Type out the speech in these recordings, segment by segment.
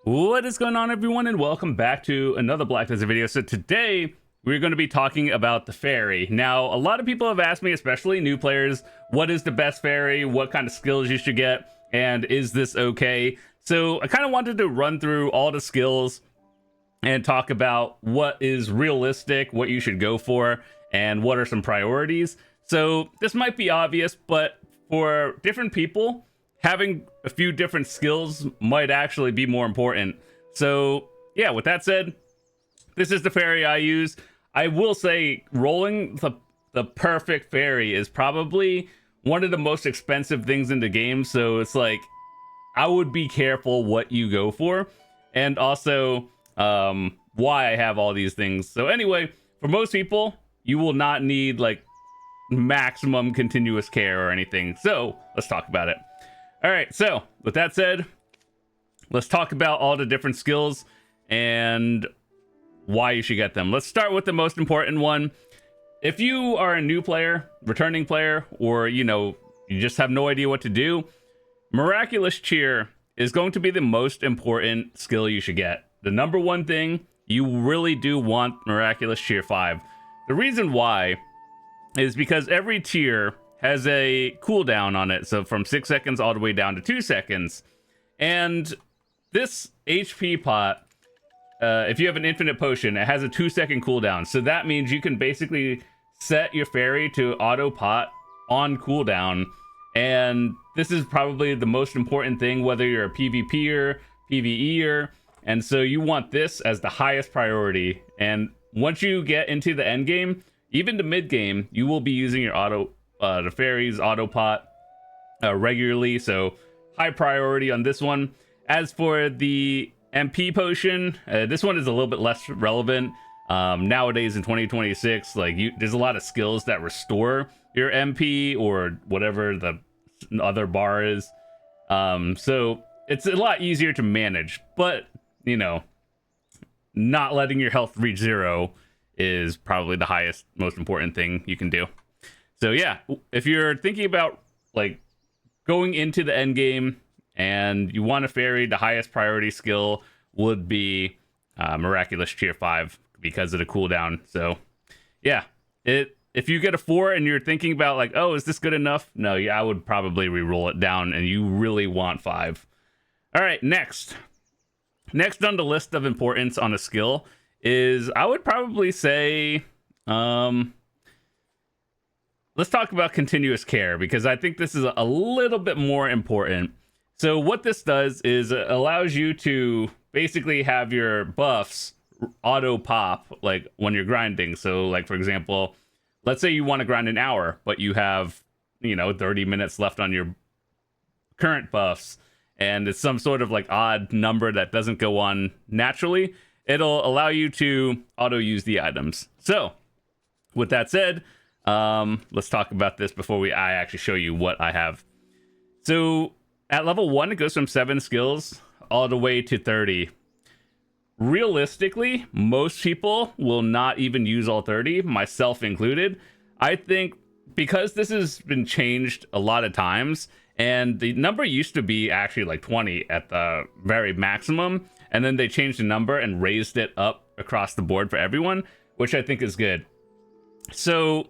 What is going on, everyone, and welcome back to another Black Desert video. So today we're going to be talking about the fairy. Now, a lot of people have asked me, especially new players, what is the best fairy, what kind of skills you should get, and is this okay? So I kind of wanted to run through all the skills and talk about what is realistic, what you should go for, and what are some priorities. So this might be obvious, but for different people, having a few different skills might actually be more important. So yeah, with that said, this is the fairy I use. I will say rolling the perfect fairy is probably one of the most expensive things in the game. So it's like, I would be careful what you go for, and also why I have all these things. So anyway, for most people, you will not need like maximum continuous care or anything. So let's talk about it. All right, so with that said, let's talk about all the different skills and why you should get them. Let's start with the most important one. If you are a new player, returning player, or you just have no idea what to do, Miraculous Cheer is going to be the most important skill you should get. The number one thing, you really do want Miraculous Cheer 5. The reason why is because every tier has a cooldown on it, so from 6 seconds all the way down to 2 seconds. And this HP pot, if you have an infinite potion, it has a 2-second cooldown. So that means you can basically set your fairy to auto pot on cooldown. And this is probably the most important thing, whether you're a PvPer, PvEer. And so you want this as the highest priority. And once you get into the end game, even the mid game, you will be using your the fairies auto pot regularly, so high priority on this one. As for the MP potion, this one is a little bit less relevant nowadays in 2026. Like, there's a lot of skills that restore your MP or whatever the other bar is, so it's a lot easier to manage. But not letting your health reach 0 is probably the highest, most important thing you can do. So yeah, if you're thinking about like going into the end game and you want a fairy, the highest priority skill would be Miraculous Cheer 5 because of the cooldown. So yeah, if you get a 4 and you're thinking about like, oh, is this good enough? No, yeah, I would probably re-roll it down, and you really want 5. All right, next on the list of importance on a skill is, I would probably say, let's talk about continuous care, because I think this is a little bit more important. So what this does is it allows you to basically have your buffs auto pop like when you're grinding. So like, for example, let's say you want to grind an hour, but you have 30 minutes left on your current buffs, and it's some sort of like odd number that doesn't go on naturally. It'll allow you to auto use the items. So with that said, let's talk about this before I actually show you what I have. So at level 1, it goes from 7 skills all the way to 30. Realistically, most people will not even use all 30, myself included. I think because this has been changed a lot of times, and the number used to be actually like 20 at the very maximum, and then they changed the number and raised it up across the board for everyone, which I think is good. So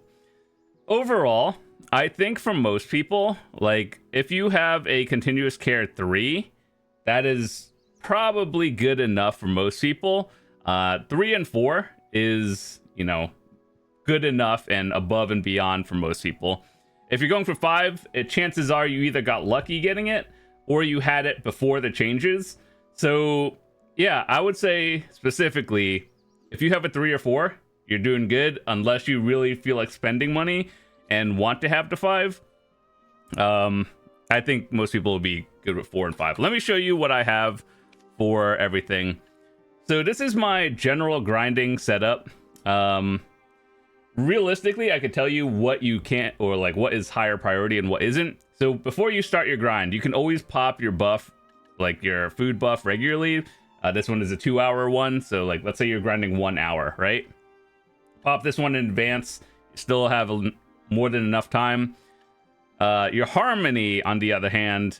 overall, I think for most people, like if you have a continuous care 3, that is probably good enough for most people. 3 and 4 is, good enough and above and beyond for most people. If you're going for 5, chances are you either got lucky getting it or you had it before the changes. So yeah, I would say specifically, if you have a 3 or 4, you're doing good, unless you really feel like spending money and want to have the 5. I think most people will be good with 4 and 5. Let me show you what I have for everything. So this is my general grinding setup. Realistically, I could tell you what you can't, or like what is higher priority and what isn't. So before you start your grind, you can always pop your buff, like your food buff regularly. This one is a 2-hour one. So like, let's say you're grinding 1 hour, right? Pop this one in advance. You still have more than enough time. Your harmony, on the other hand,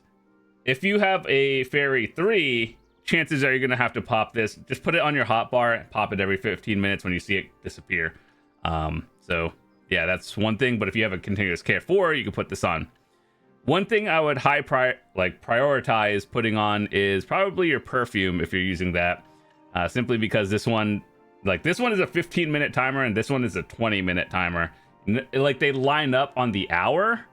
if you have a fairy 3, chances are you're gonna have to pop this. Just put it on your hotbar and pop it every 15 minutes when you see it disappear. So yeah, that's one thing. But if you have a continuous care 4, you can put this on. One thing I would prioritize putting on is probably your perfume if you're using that, simply because this one is a 15-minute timer and this one is a 20-minute timer. Like, they line up on the hour,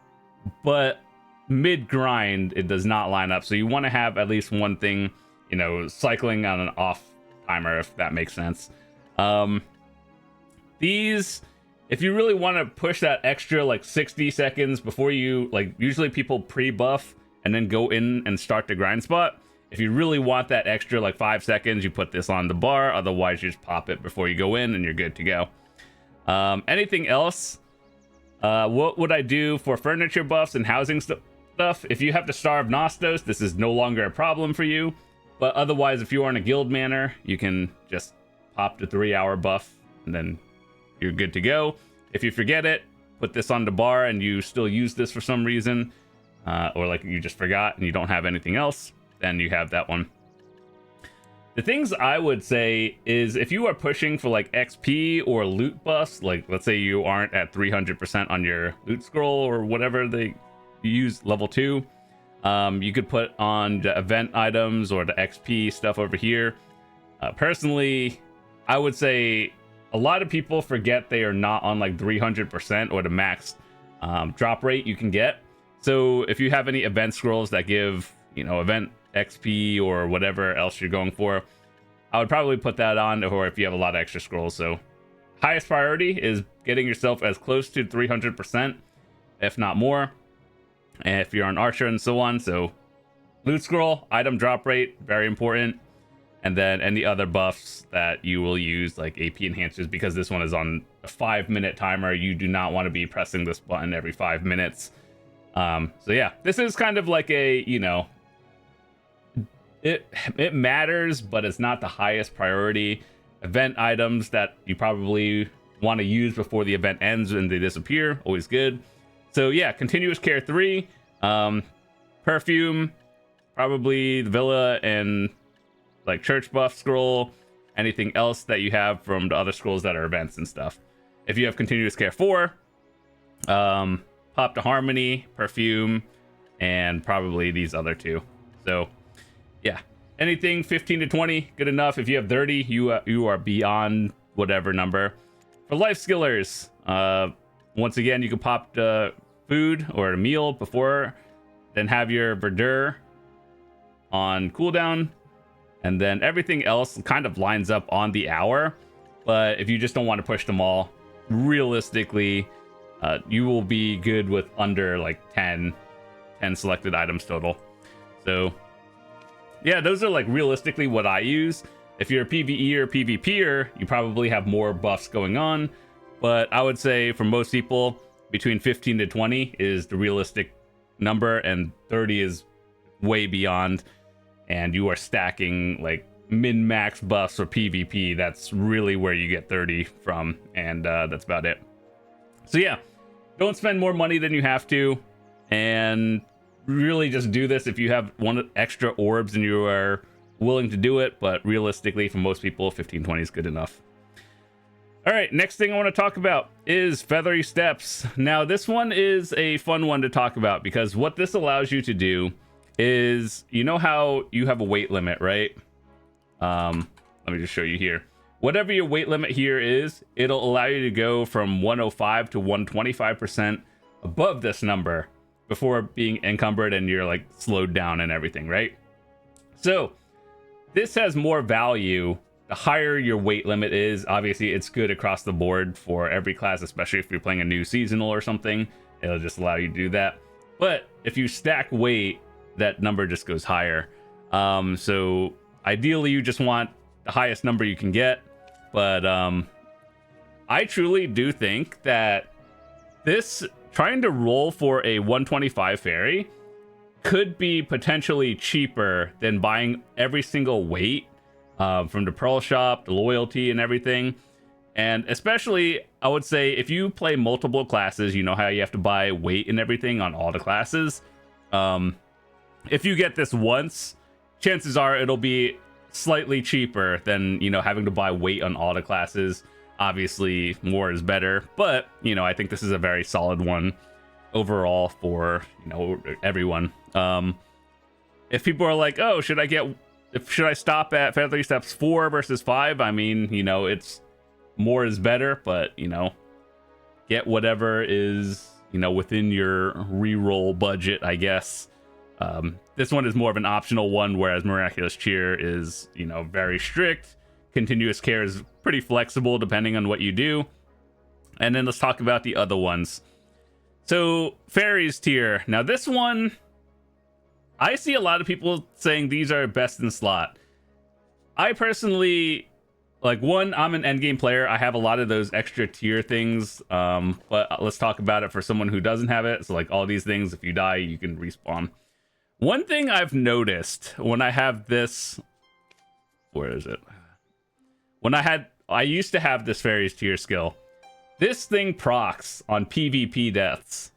but mid grind it does not line up. So you want to have at least one thing, you know, cycling on an off timer, if that makes sense. These, if you really want to push that extra like 60 seconds before you, like, usually people pre-buff and then go in and start the grind spot. If you really want that extra like 5 seconds, you put this on the bar. Otherwise, you just pop it before you go in and you're good to go. Anything else? What would I do for furniture buffs and housing stuff? If you have to starve Nostos, this is no longer a problem for you. But otherwise, if you are in a guild manor, you can just pop the 3-hour buff and then you're good to go. If you forget it, put this on the bar and you still use this for some reason, or like you just forgot and you don't have anything else, then you have that one. The things I would say is if you are pushing for like XP or loot buffs, like let's say you aren't at 300% on your loot scroll or whatever they use level 2, you could put on the event items or the XP stuff over here. Personally, I would say a lot of people forget they are not on like 300% or the max drop rate you can get. So if you have any event scrolls that give, you know, event XP or whatever else you're going for, I would probably put that on, or if you have a lot of extra scrolls. So highest priority is getting yourself as close to 300%, if not more. And if you're an archer and so on, so loot scroll, item drop rate, very important. And then any other buffs that you will use, like AP enhancers, because this one is on a 5-minute timer. You do not want to be pressing this button every 5 minutes. So yeah, this is kind of like a, you know, it matters, but it's not the highest priority. Event items that you probably want to use before the event ends and they disappear, always good. So yeah, continuous care 3, perfume, probably the villa and like church buff scroll, anything else that you have from the other scrolls that are events and stuff. If you have continuous care 4, pop to harmony, perfume, and probably these other 2. So yeah, anything 15 to 20, good enough. If you have 30, you are beyond whatever number. For life skillers, once again, you can pop the food or a meal before, then have your verdure on cooldown, and then everything else kind of lines up on the hour. But if you just don't want to push them all, realistically, you will be good with under like 10 selected items total. So yeah, those are like realistically what I use. If you're a PvE or PvPer, you probably have more buffs going on. But I would say for most people, between 15 to 20 is the realistic number, and 30 is way beyond. And you are stacking like min-max buffs for PvP. That's really where you get 30 from, and that's about it. So yeah, don't spend more money than you have to, and really just do this if you have one extra orbs and you are willing to do it. But realistically, for most people, 15-20 is good enough. All right, next thing I want to talk about is Feathery Steps. Now, this one is a fun one to talk about because what this allows you to do is, you know how you have a weight limit, right? Let me just show you here. Whatever your weight limit here is, it'll allow you to go from 105 to 125% above this number before being encumbered and you're like slowed down and everything, right? So this has more value the higher your weight limit is. Obviously, it's good across the board for every class, especially if you're playing a new seasonal or something. It'll just allow you to do that. But if you stack weight, that number just goes higher. So ideally, you just want the highest number you can get. But I truly do think that this, trying to roll for a 125 fairy, could be potentially cheaper than buying every single weight from the Pearl Shop, the loyalty and everything. And especially, I would say, if you play multiple classes, you know how you have to buy weight and everything on all the classes. If you get this once, chances are it'll be slightly cheaper than, you know, having to buy weight on all the classes. Obviously, more is better, but, you know, I think this is a very solid one overall for, you know, everyone. If people are like, oh, should I stop at Feathery Steps 4 versus 5? I mean, you know, it's more is better, but, you know, get whatever is, you know, within your reroll budget, I guess. This one is more of an optional one, whereas Miraculous Cheer is, you know, very strict. Continuous Care is pretty flexible depending on what you do. And then let's talk about the other ones. So, Fairies tier. Now, this one, I see a lot of people saying these are best in slot. I personally, like, one, I'm an endgame player. I have a lot of those extra tier things, but let's talk about it for someone who doesn't have it. So, like, all these things, if you die, you can respawn. One thing I've noticed when I have this... Where is it? I used to have this Fairies tier skill. This thing procs on PvP deaths,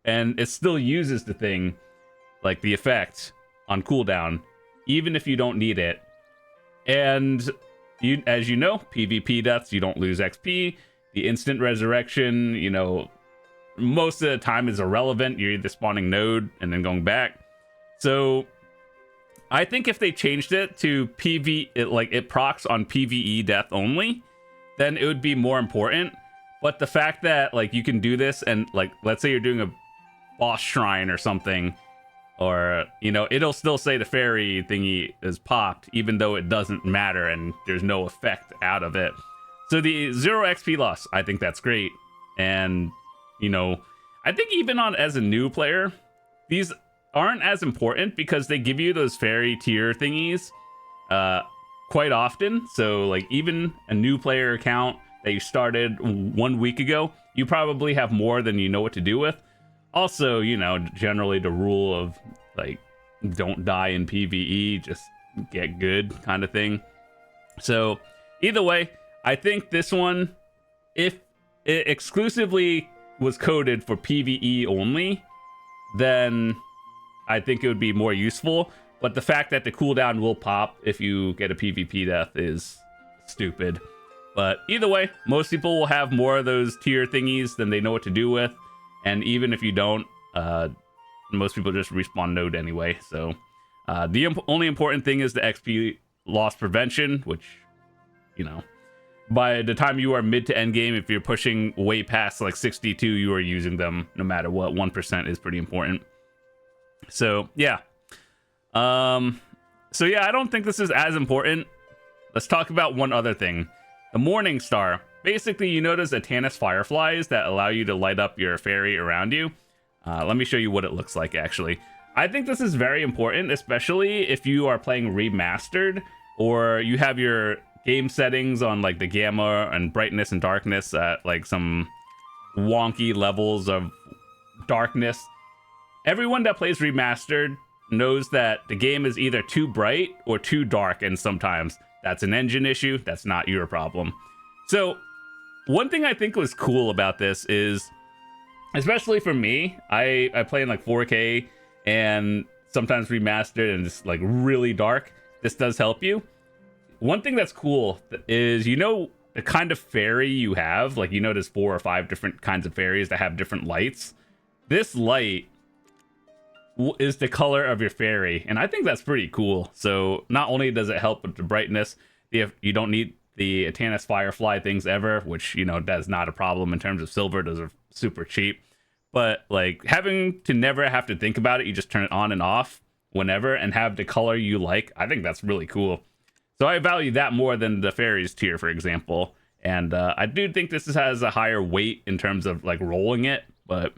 and it still uses the thing, like the effect, on cooldown, even if you don't need it. And as you know, PvP deaths, you don't lose XP. The instant resurrection, you know, most of the time is irrelevant. You're either spawning node and then going back. So I think if they changed it to it procs on PvE death only, then it would be more important. But the fact that, like, you can do this and, like, let's say you're doing a boss shrine or something, or, you know, it'll still say the fairy thingy is popped, even though it doesn't matter and there's no effect out of it. So the 0 XP loss, I think that's great. And, you know, I think even as a new player, these aren't as important because they give you those fairy tier thingies quite often. So, like, even a new player account that you started 1 week ago, you probably have more than you know what to do with. Also, you know, generally the rule of, like, don't die in PvE, just get good kind of thing. So either way, I think this one, if it exclusively was coded for PvE only, then I think it would be more useful. But the fact that the cooldown will pop if you get a PvP death is stupid. But either way, most people will have more of those tier thingies than they know what to do with. And even if you don't, most people just respawn node anyway. So the only important thing is the XP loss prevention, which, you know, by the time you are mid to end game, if you're pushing way past like 62, you are using them no matter what. 1% is pretty important. So yeah. So yeah, I don't think this is as important. Let's talk about one other thing. The Morning Star. Basically, you notice Atanas fireflies that allow you to light up your fairy around you. Let me show you what it looks like, actually. I think this is very important, especially if you are playing remastered, or you have your game settings on, like, the gamma and brightness and darkness at, like, some wonky levels of darkness. Everyone that plays remastered knows that the game is either too bright or too dark, and sometimes that's an engine issue. That's not your problem. So one thing I think was cool about this is, especially for me, I play in like 4K and sometimes remastered and it's like really dark. This does help you. One thing that's cool is, you know, the kind of fairy you have, like, you know, there's 4 or 5 different kinds of fairies that have different lights. This light is the color of your fairy, and I think that's pretty cool. So not only does it help with the brightness, you don't need the Atanas firefly things ever, which, you know, that's not a problem in terms of silver. Those are super cheap. But, like, having to never have to think about it, you just turn it on and off whenever and have the color you like, I think that's really cool. So I value that more than the fairies tier, for example. And I do think this has a higher weight in terms of, like, rolling it, but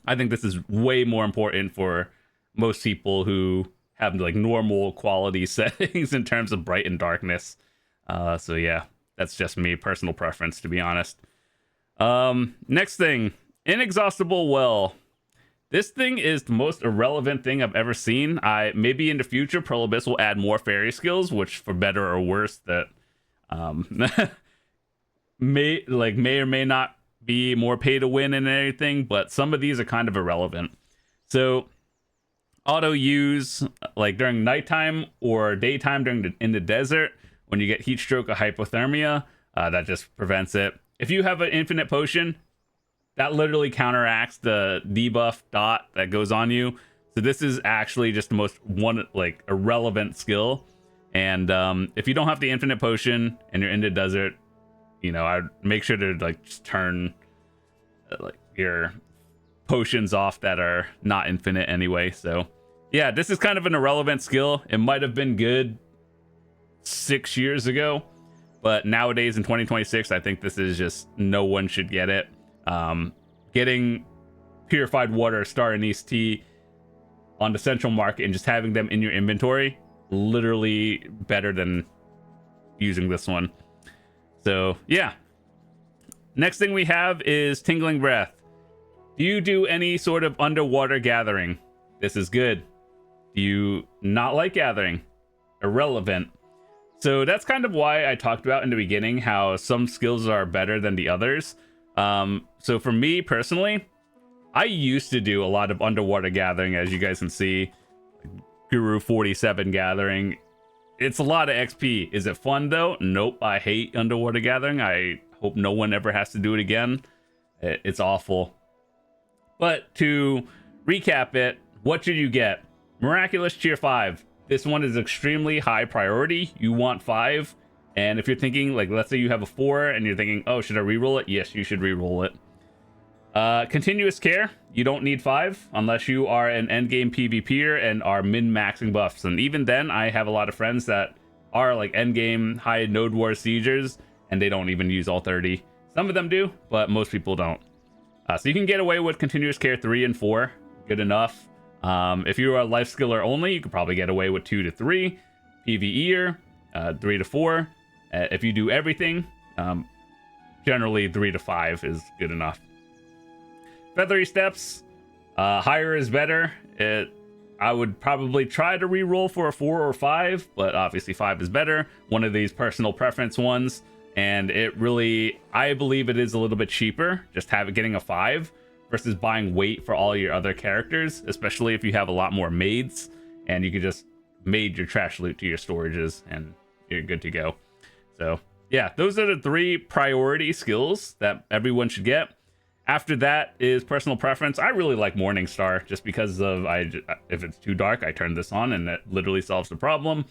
I think this is way more important for most people who have, like, normal quality settings in terms of bright and darkness. So yeah, that's just me, personal preference, to be honest. Next thing, Inexhaustible Well. This thing is the most irrelevant thing I've ever seen. Maybe in the future, Pearl Abyss will add more fairy skills, which, for better or worse, that may or may not be more pay to win and anything, but some of these are kind of irrelevant. So auto use like during nighttime or daytime in the desert when you get heat stroke or hypothermia. That just prevents it. If you have an infinite potion, that literally counteracts the debuff dot that goes on you. So this is actually just the most irrelevant skill. And if you don't have the infinite potion and you're in the desert, you know, I'd make sure to like just turn your potions off that are not infinite anyway. So yeah, this is kind of an irrelevant skill. It might have been good 6 years ago, but nowadays in 2026, I think this is just, no one should get it. Getting purified water, star anise tea on the central market and just having them in your inventory, literally better than using this one. So yeah, next thing we have is Tingling Breath. Do you do any sort of underwater gathering? This is good. Do you not like gathering? Irrelevant. So that's kind of why I talked about in the beginning how some skills are better than the others. So for me personally, I used to do a lot of underwater gathering, as you guys can see. Guru 47 gathering. It's a lot of XP. Is it fun though? Nope. I hate underwater gathering. I hope no one ever has to do it again. It's awful. But to recap it, what should you get? Miraculous Cheer 5. This one is extremely high priority. You want 5. And if you're thinking, like, let's say you have a 4 and you're thinking, oh, should I reroll it? Yes, you should reroll it. Continuous Care. You don't need 5 unless you are an endgame PvPer and are min-maxing buffs. And even then, I have a lot of friends that are like endgame high Node War Siegers and they don't even use all 30. Some of them do, but most people don't. So you can get away with Continuous Care 3 and 4. Good enough. If you are a life skiller only, you could probably get away with 2 to 3. PvEer, 3 to 4. If you do everything, generally 3 to 5 is good enough. Feathery Steps, higher is better. I would probably try to reroll for a 4 or 5, but obviously 5 is better. One of these personal preference ones, and it really, I believe it is a little bit cheaper just getting a 5 versus buying weight for all your other characters, especially if you have a lot more maids, and you could just maid your trash loot to your storages and you're good to go. So yeah, those are the 3 priority skills that everyone should get. After that is personal preference. I really like Morning Star just because of if it's too dark, I turn this on and it literally solves the problem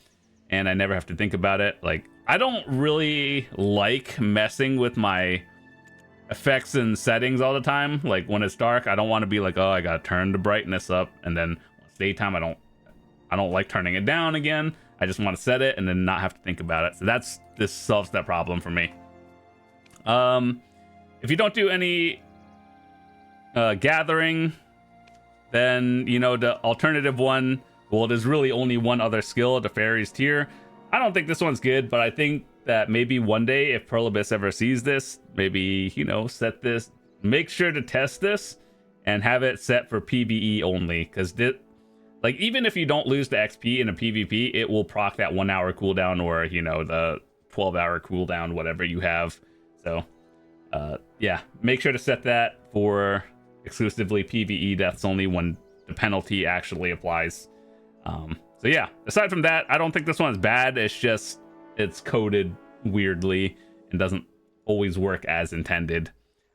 and I never have to think about it. Like, I don't really like messing with my effects and settings all the time. Like when it's dark, I don't want to be like, oh, I gotta turn the brightness up, and then when it's daytime, I don't like turning it down again. I just want to set it and then not have to think about it. So this solves that problem for me. If you don't do any gathering, then you know the alternative one, well, there's really only one other skill, the Fairy's Tier. I don't think this one's good, but I think that maybe one day if Pearl Abyss ever sees this, maybe, you know, make sure to test this and have it set for PvE only, because like, even if you don't lose the XP in a PvP, it will proc that 1 hour cooldown, or, you know, the 12-hour cooldown, whatever you have. So yeah, make sure to set that for exclusively PvE. That's only when the penalty actually applies. So yeah, aside from that, I don't think this one's bad. It's just, it's coded weirdly and doesn't always work as intended.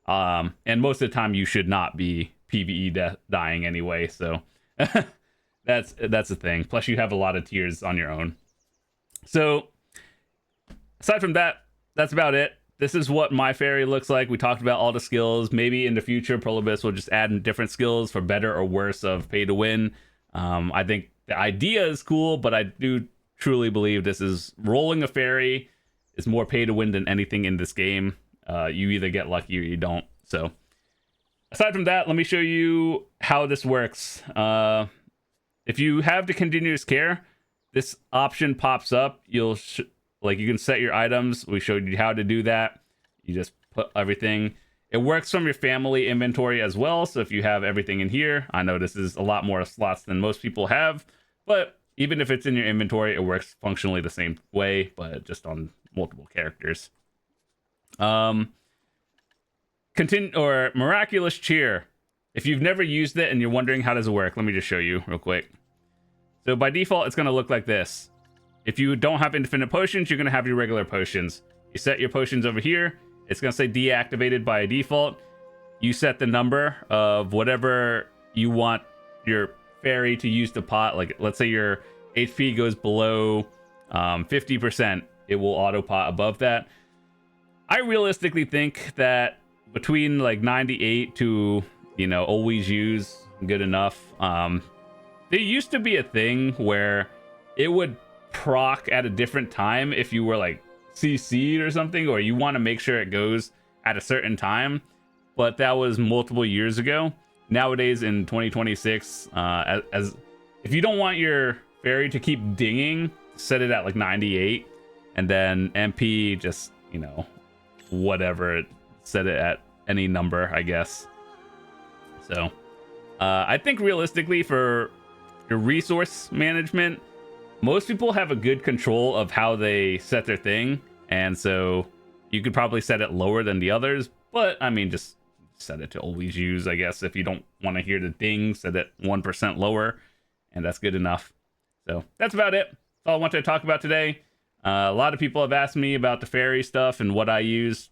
And most of the time you should not be PvE dying anyway, so that's the thing. Plus you have a lot of tiers on your own. So aside from that, that's about it. This is what my fairy looks like. We talked about all the skills. Maybe in the future, Pearl Abyss will just add in different skills for better or worse of pay to win. I think the idea is cool, but I do truly believe this is rolling a fairy is more pay to win than anything in this game. You either get lucky or you don't. So aside from that, let me show you how this works. If you have the continuous care, this option pops up. You can set your items. We showed you how to do that. You just put everything. It works from your family inventory as well. So if you have everything in here, I know this is a lot more slots than most people have, but even if it's in your inventory, it works functionally the same way, but just on multiple characters. Miraculous Cheer. If you've never used it and you're wondering how does it work, let me just show you real quick. So by default, it's going to look like this. If you don't have infinite potions, you're going to have your regular potions. You set your potions over here. It's going to say deactivated by default. You set the number of whatever you want your fairy to use the pot. Like, let's say your HP goes below 50%, it will auto pot above that. I realistically think that between like 98 to, you know, always use good enough. There used to be a thing where it would proc at a different time if you were like CC'd or something, or you want to make sure it goes at a certain time, but that was multiple years ago. Nowadays in 2026, as if you don't want your fairy to keep dinging, set it at like 98, and then MP just, you know, whatever, set it at any number, I guess. So I think realistically for your resource management, most people have a good control of how they set their thing, and so you could probably set it lower than the others, but I mean, just set it to always use, I guess. If you don't want to hear the ding, set it 1% lower, and that's good enough. So that's about it. That's all I wanted to talk about today. A lot of people have asked me about the fairy stuff and what I use.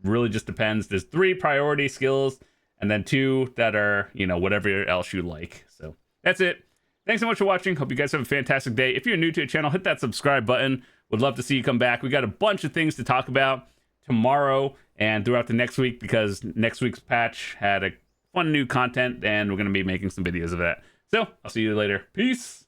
Really just depends. There's 3 priority skills, and then 2 that are, you know, whatever else you like. So that's it. Thanks so much for watching. Hope you guys have a fantastic day. If you're new to the channel, hit that subscribe button. Would love to see you come back. We got a bunch of things to talk about tomorrow and throughout the next week, because next week's patch had a fun new content, and we're going to be making some videos of that. So I'll see you later. Peace.